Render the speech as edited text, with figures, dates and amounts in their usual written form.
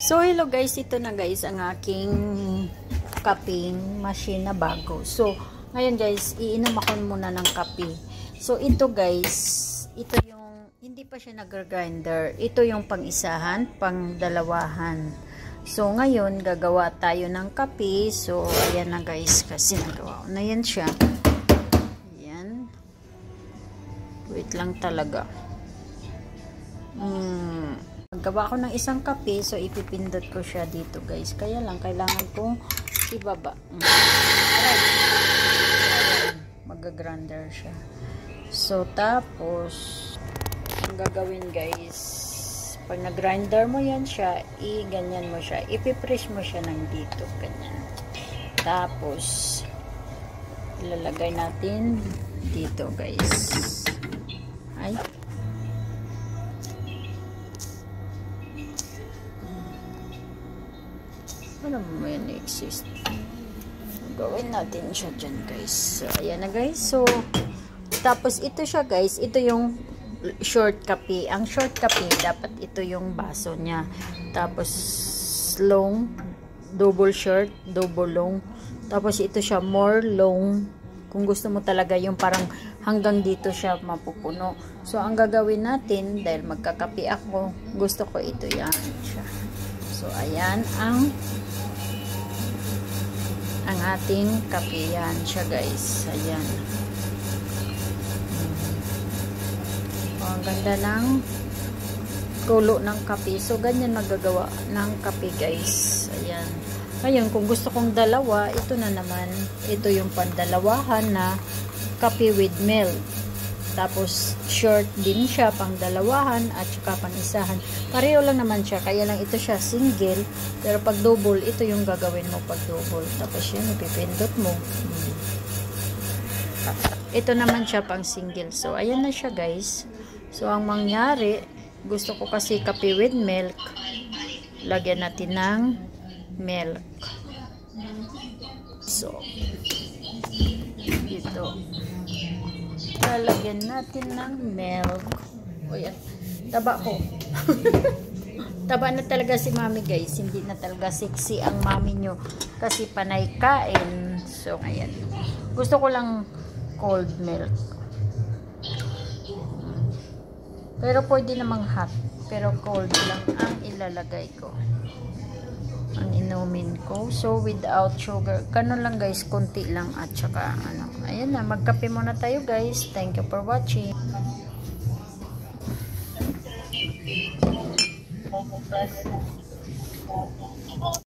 So hello guys, ito na guys ang aking cupping machine na bago. So ngayon guys, iinom ako muna ng kape. So ito guys, ito yung hindi pa siya nag-grinder. Ito yung pang-isahan, pang-dalawahan. So ngayon gagawa tayo ng kape. So ayan na guys, kasi nagawa ko na yan siya. Ayan. Wait lang talaga. Gawa ko ng isang kape, so ipipindot ko siya dito guys. Kaya lang kailangan kong ibaba. Mag-grinder siya. So tapos ang gagawin guys, pag nag-grinder mo yan siya, i-ganyan mo siya, ipipress mo siya ng dito, ganyan. Tapos ilalagay natin dito guys. Ay, ano mo yan exist. Gawin natin siya dyan guys. So ayan na guys. So tapos ito siya guys, ito yung short kape. Ang short kape dapat ito yung baso niya. Tapos long, double short, double long. Tapos ito siya more long, kung gusto mo talaga yung parang hanggang dito siya mapupuno. So ang gagawin natin, dahil magkakape ako, gusto ko ito yan siya. So ayan ang ating kape, yan siya guys. Ayan. Ang ganda ng kulo ng kape. So ganyan magagawa ng kape guys. Ayan. Ngayon kung gusto kong dalawa, ito na naman, ito yung pandalawahan na kape with milk. Tapos short din siya pang dalawahan at saka pang isahan. Pareho lang naman siya, kaya lang ito siya single, pero pag double, ito yung gagawin mo pag double. Tapos yan, ipipindot mo. Ito naman siya pang single. So ayan na siya guys. So ang mangyari, gusto ko kasi kape with milk, lagyan natin ng milk. So ito, lalagyan natin ng milk. O yan, taba ko. Taba na talaga si mami guys, hindi na talaga sexy ang mami nyo kasi panay kain. So ayan, gusto ko lang cold milk, pero pwede namang hot, pero cold lang ang ilalagay ko, ang inumin ko. So without sugar, ganun lang guys, konti lang. At saka ano, ayan na, magkape muna tayo guys. Thank you for watching.